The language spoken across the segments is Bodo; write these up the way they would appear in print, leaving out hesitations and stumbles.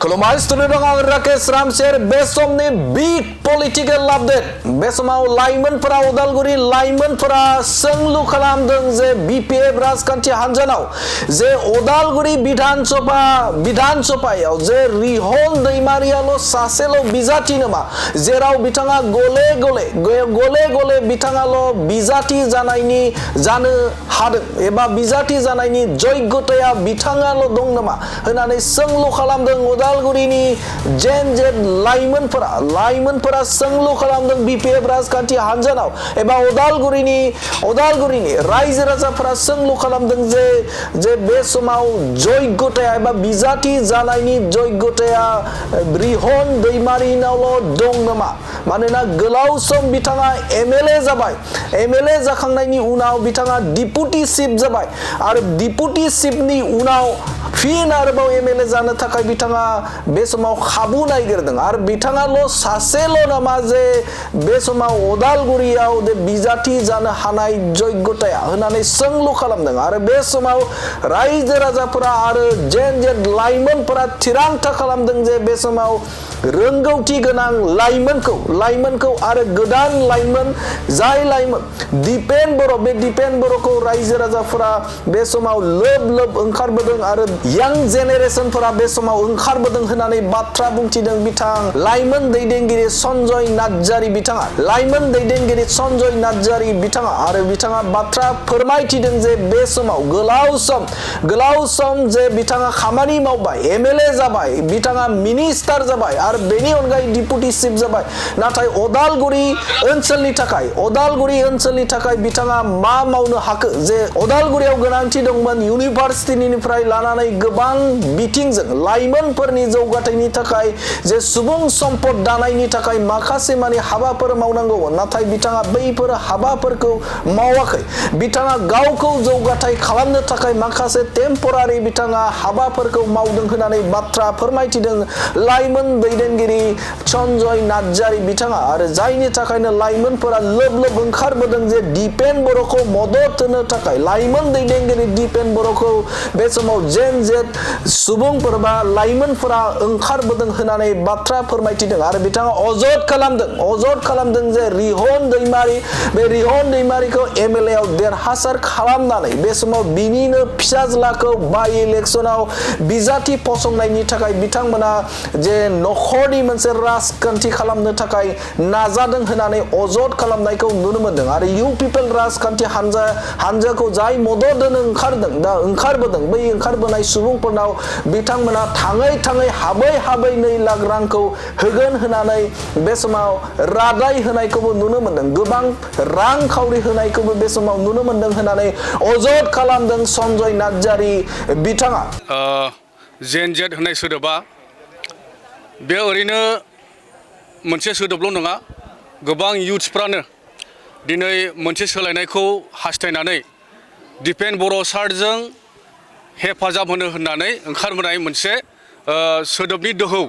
खुलुमबाय स्टुडिअ दं आं राकेश रामसेर बे समनि बिग पलिटिकेल आपडेट बे समाव लाइमोनफोरा उदालगुरि लाइमोनफोरा सोंलु खालामदों जे बिपिएफ राजखान्थि हान्जानाव जे उदालगुरि विधानसभायाव जे रिहन दैमारियाल' सासेल' बिजाथि नामा जेराव बिथाङा गले गले बिथाङाल' बिजाथि जानो हादों एबा बिजाथि जानायनि जग्यताया बिथाङाल' दं नामा होननानै सोंलु खालामदों उदालगुरिनि जेन लाइमोनफोरा सोंलु खालामदों बिपिएफ राजखान्थि हान्जानाव एबा उदालगुरिनि रायजो राजाफोरा सोंलु खालामदों जे बे समाव जग्यताया एबा बिजाथि जानायनि जग्यताया रिहन दैमारिनावल' दं नामा मानोना गोलाव सम बिथाङा एमएलए जाबाय एमएलए जाखांनायनि उनाव बिथाङा डिपुटि चिफ जाबाय आरो डिपुटि चिफनि उनाव फिन आरोबाव एमएलए जानो थाखाय बिथाङा बे समाव खाबु नागिरदों आरो बिथाङाल' सासेल' नामा जे बे समाव उदालगुरियाव बिजाथि जानो हानाय जग्यताया होननानै सोंलु खालामदों आरो बे समाव रायजो राजाफोरा आरो जेन लाइमोनफोरा थिरांथा खालामदों जे बे समाव रोंगौथि गोनां लाइमोनखौ आरो गोदान लाइमोन जाय लाइमोन दिपेन बर'खौ रायजो राजाफोरा बे समाव लोब ओंखारबोदों आरो यां जेनेरेशनफोरा बे समाव ओंखारबोदों होननानै बाथ्रा बुंथिदों बिथां लाइमोन दैदेनगिरि सन्जय नार्जारि बिथाङा आरो बिथाङा बाथ्रा फोरमायथिदों जे बे समाव गोलाव सम जे बिथाङा खामानि मावबाय एमएलए जाबाय बिथाङा मिनिस्टार जाबाय आरो बेनि अनगायै डिपुटि चिफ जाबाय नाथाय उदालगुरि ओनसोलनि थाखाय बिथाङा मा मावनो हाखो जे उदालगुरियाव गोनांथि दंमोन इउनिभार्सिटिनिफ्राय लानानै गोबां बिथिंजों लाइमोनफोरनि जौगाथायनि थाखाय जे सुबुं सम्पद दानायनि थाखाय माखासे माने हाबाफोर मावनांगौमोन नाथाय बिथाङा बैफोर हाबाफोरखौ मावाखै बिथाङा गावखौ जौगाथाय खालामनो थाखाय माखासे टेम्परारि बिथाङा हाबाफोरखौ मावदों होननानै बाथ्रा फोरमायथिदों लाइमोन दैदेनगिरि सन्जय नार्जारि बिथाङा आरो जायनि थाखायनो लाइमोनफोरा लोब ओंखारबोदों जे दिपेन बर'खौ मदद होनो थाखाय लाइमोन दैदेनगिरि दिपेन बर'खौ बे समाव जेन सुबुंफोर बा लाइमोनफोरा ओंखारबोदों होननानै बाथ्रा फोरमायथिदों आरो बिथाङा अजद खालामदों जे रिहन दैमारिखौ एमएलए आव देरहासार खालामनानै बे समाव बिनिनो फिसाज्लाखौ बाय इलेक्शनाव बिजाथि फसंनायनि थाखाय बिथांमोना जे नखरनि मोनसे राजखान्थि खालामनो थाखाय नाजादों होननानै अजद खालामनायखौ नुनो मोनदों आरो इउ पिपल राजखान्थि हानजाखौ जाय मदद होनो ओंखारबोदों बै ओंखारबोनाय सुबुंफोरनाव बिथांमोना थाङै हाबै 2 लाख रांखौ होगोन होननानै बे समाव रादाय होनायखौबो नुनो मोनदों गोबां रांखावरि होनायखौबो बे समाव नुनो मोनदों होननानै अजद खालामदों सन्जय नार्जारि बिथाङा जेन जेट होननाय सोदोबा बे ओरैनो मोनसे सोदोबल' नङा गोबां युथ्सफ्रानो दिनै मोनसे सोलायनायखौ हास्थायनानै दिपेन बर' सारजों हेफाजाब होनो होननानै ओंखारबोनाय मोनसे सोदोबनि दोहौ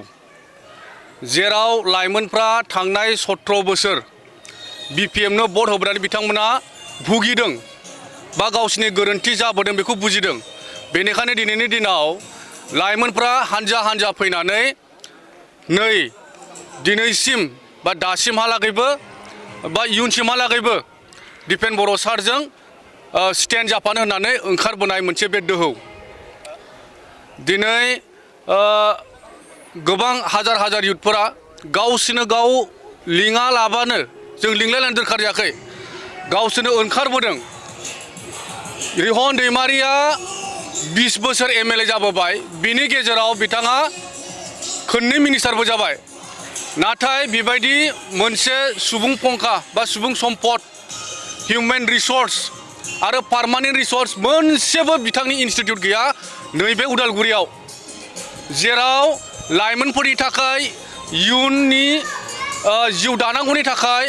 जेराव लाइमोनफ्रा थांनाय 17 बोसोर बिपिएमनो भट होबोनानै बिथांमोना भुगिदों बा गावसिनि गोरोन्थि जाबोदों बेखौ बुजिदों बेनिखायनो दिनैनि दिनाव लाइमोनफ्रा हानजा फैनानै दिनैसिम बा दासिमहालागैबो बा इयुनसिमहालागैबो दिपेन बर' सारजों स्टेन्ड जाफानो होननानै ओंखारबोनाय मोनसे बे दोहौ दिनै गोबां हाजार युथफोरा गावसिनो गाव लिङा लाबानो जों लिंलायलायनो दरखार जायाखै गावसोरनो ओंखारबोदों रिहन दैमारिया 20 बोसोर एमएलए जाबोबाय बिनि गेजेराव बिथाङा खननै मिनिस्टारबो जाबाय नाथाय बेबायदि मोनसे सुबुं फंखा बा सुबुं सम्पद हिउमेन रिसर्स आरो पार्मानेन्ट रिसर्स मोनसेबो बिथांनि इनस्टिट्यूट गैया नैबे उदालगुरियाव जेराव लाइमोनफोरनि थाखाय इयुननि जिउ दानांगौनि थाखाय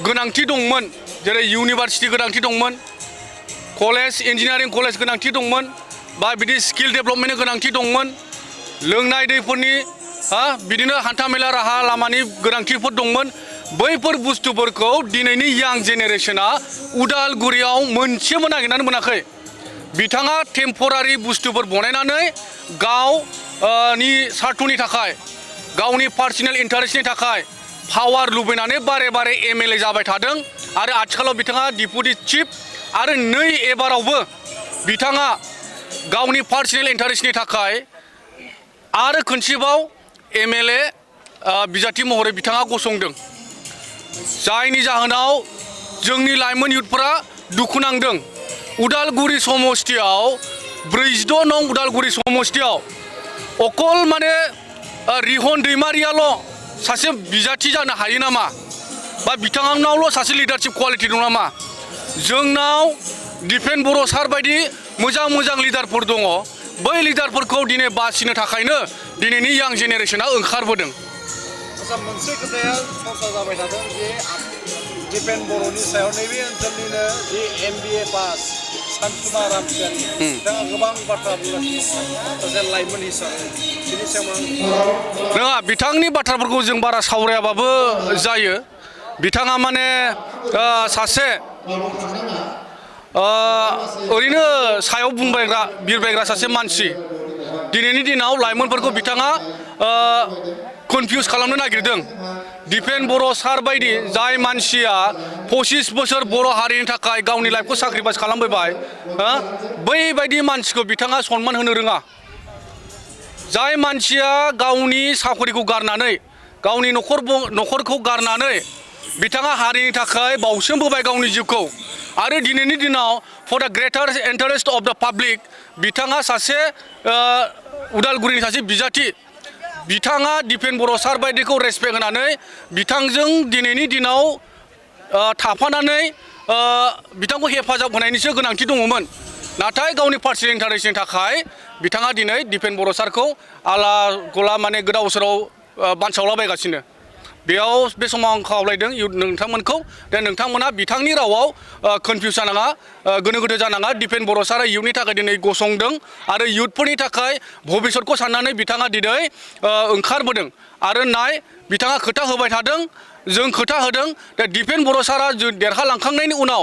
गोनांथि दंमोन जेरै इउनिभार्सिटि गोनांथि दंमोन कलेज इन्जिनियारिं कलेज गोनांथि दंमोन बा बिदि स्किल डेभेलपमेन्टनि गोनांथि दंमोन लोंनाय दैफोरनि बिदिनो हान्थामेला राहा लामानि गोनांथिफोर दंमोन बैफोर बुस्थुफोरखौ दिनैनि यां जेनेरेशना उदालगुरियाव मोनसेबो नागिरनानै मोनाखै बिथाङा टेम्परारि बुस्थुफोर बनायनानै गाव नि सार्थनि थाखाय गावनि पार्सनेल इन्टारेस्टनि थाखाय पावार लुबैनानै बारे बारे एमएलए जाबाय थादों आरो आथिखालाव बिथाङा डिपुटि चिफ आरो नै एबारावबो बिथाङा गावनि पार्सनेल इन्टारेस्टनि थाखाय आरो खनसेबाव एमएलए बिजाथि महरै बिथाङा गसंदों जायनि जाहोनाव जोंनि लाइमोन युथफोरा दुखु नांदों उदालगुरि समस्तियाव 46 नं उदालगुरि समस्तियाव अकल माने रिहन दैमारियाल' सासे बिजाथि जानो हायो नामा बा बिथांनावल' सासे लिडारशिप क्वालिटि दं नामा जोंनाव दिपेन बर' सार बायदि मोजां मोजां लिडारफोर दङ बै लिडारफोरखौ दिनै बासिनो थाखायनो दिनैनि यां जेनेरेसना ओंखारबोदों आसा मोनसे खोथाया चर्चा जाबाय थादों जे दिपेन बर'नि सायाव नैबे ओनसोलनिनो जे एमबिए पास सानसुमा रामसियारि बिथाङा गोबां बाथ्रा बुंगासिनो दङ सासे लाइमोन हिसाबै बिनि सायाव नङा बिथांनि बाथ्राफोरखौ जों बारा सावरायाबाबो जायो बिथाङा माने सासे ओरैनो सायाव बुंबायग्रा बिरबायग्रा सासे मानसि दिनैनि दिनाव लाइमोनफोरखौ बिथाङा कनफिउज खालामनो नागिरदों दिपेन बर' सार बायदि जाय मानसिया 25 बोसोर बर' हारिनि थाखाय गावनि लाइफखौ साक्रिफाइस खालामबोबाय बैबायदि मानसिखौ बिथाङा सनमान होनो रोङा जाय मानसिया गावनि साखरिखौ गारनानै गावनि न'खरखौ गारनानै बिथाङा हारिनि थाखाय बावसोमबोबाय गावनि जिउखौ आरो दिनैनि दिनाव फर द ग्रेटार इन्टारेस्ट अफ द पाब्लिक बिथाङा सासे उदालगुरिनि सासे बिजाथि बिथाङा दिपेन बर' सार बायदिखौ रेसपेक्ट होनानै बिथांजों दिनैनि दिनाव थाफानानै बिथांखौ हेफाजाब होनायनिसो गोनांथि दङमोन नाथाय गावनि पार्सनेल इन्टारेस्टनि थाखाय बिथाङा दिनै दिपेन बर' सारखौ आला गला माने गोदाव सोराव बानसावलाबायगासिनो बेयाव बे समाव आं खावलायदों नोंथांमोनखौ दा नोंथांमोना बिथांनि रावाव कनफिउज जानाङा गोनो गोथो जानाङा दिपेन बर' सारा इयुथनि थाखाय दिनै गसंदों आरो इयुथफोरनि थाखाय भबिष्यतखौ साननानै बिथाङा दिनै ओंखारबोदों आरो नाय बिथाङा खोथा होबाय थादों जों खोथा होदों दा दिपेन बर' सारा देरहालांखांनायनि उनाव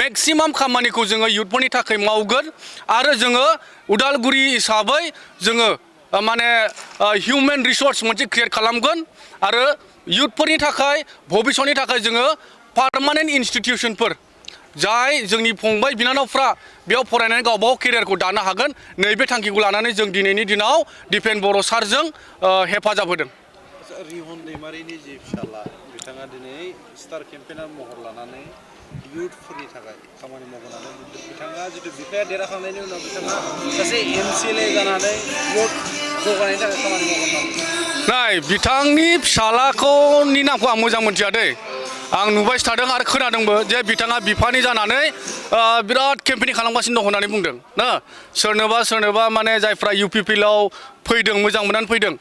मेक्सिमाम खामानिखौ जोङो इयुथफोरनि थाखाय मावगोन आरो जोङो उदालगुरि हिसाबै जोङो माने हिउमेन रिसर्स मोनसे क्रिएट खालामगोन आरो इयुथफोरनि थाखाय भबिष्यतनि थाखाय जोङो पार्मानेन्ट इन्सटिटिउसनफोर जाय जोंनि फंबाय बिनानावफ्रा बेयाव फरायनानै गावबागाव केरियारखौ दानो हागोन नैबे थांखिखौ लानानै जों दिनैनि दिनाव दिपेन बर' सारजों हेफाजाब होदों रिहन दैमारिनि जि फिसाला बिथाङा दिनै स्टार केम्पेइनार महर लानानै इयुथफोरनि थाखाय खामानि मावनानै बिथाङा जितु बिफाया देरहाखांनायनि उनाव बिथाङा सासे एमसिएलए जानानै इयुथ जौगानायनि थाखाय खामानि मावगोन नाय बिथांनि फिसालाखौनि नामखौ आं मोजां मोनथिया दै आं नुबाय थादों आरो खोनादोंबो जे बिथाङा बिफानि जानानै बिराद केम्पेनिं खालामगासिनो दं होननानै बुंदों ना सोरनोबा माने जायफ्रा UPPLआव फैदों मोजां मोननानै फैदों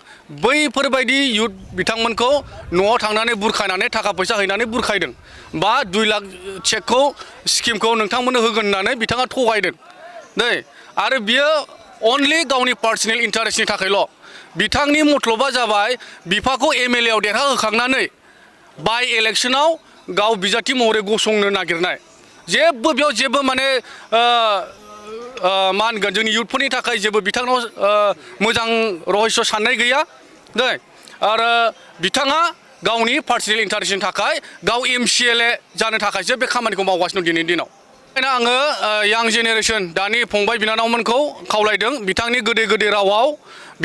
बैफोरबायदि इयुथ बिथांमोनखौ न'आव थांनानै बुरखायनानै थाखा फैसा हैनानै बुरखायदों बा 2 लाख चेकखौ स्किमखौ नोंथांमोननो होगोन होननानै बिथाङा थगायदों दै आरो बियो अनलि गावनि पार्सनेल इन्टारेस्टनि थाखायल' बिथांनि मतलबा जाबाय बिफाखौ एमएलएआव देरहाहोखांनानै बाय इलेक्शनाव गाव बिजाथि महरै गसंनो नागिरनाय बेयाव जेबो माने मा होनगोन जोंनि इयुथफोरनि थाखाय जेबो बिथांनाव मोजां रहस्य साननाय गैया दै आरो बिथाङा गावनि पार्सनेल इन्टारेस्टनि थाखाय गाव एमसिएलए जानो थाखायसो बे खामानिखौ मावगासिनो दं दिनैनि दिनाव बेखायनो आङो यां जेनेरेसन दानि फंबाय बिनानावमोनखौ खावलायदों बिथांनि गोदै गोदै रावाव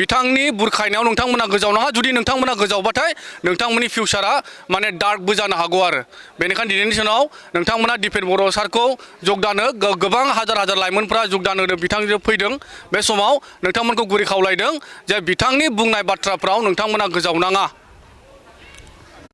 बिथांनि बुरखायनायाव नोंथांमोना गोजावनाङा जुदि नोंथांमोना गोजावबाथाय नोंथांमोननि फिउचारा माने डार्कबो जानो हागौ आरो बेनिखायनो दिनैनि दिनाव नोंथांमोना दिपेन बर' सारखौ जगदानो गोबां हाजार लाइमोनफ्रा जगदान होनो बिथांजों फैदों बे समाव नोंथांमोनखौ गुरै खावलायदों जे बिथांनि बुंनाय बाथ्राफ्राव नोंथांमोना गोजावनाङा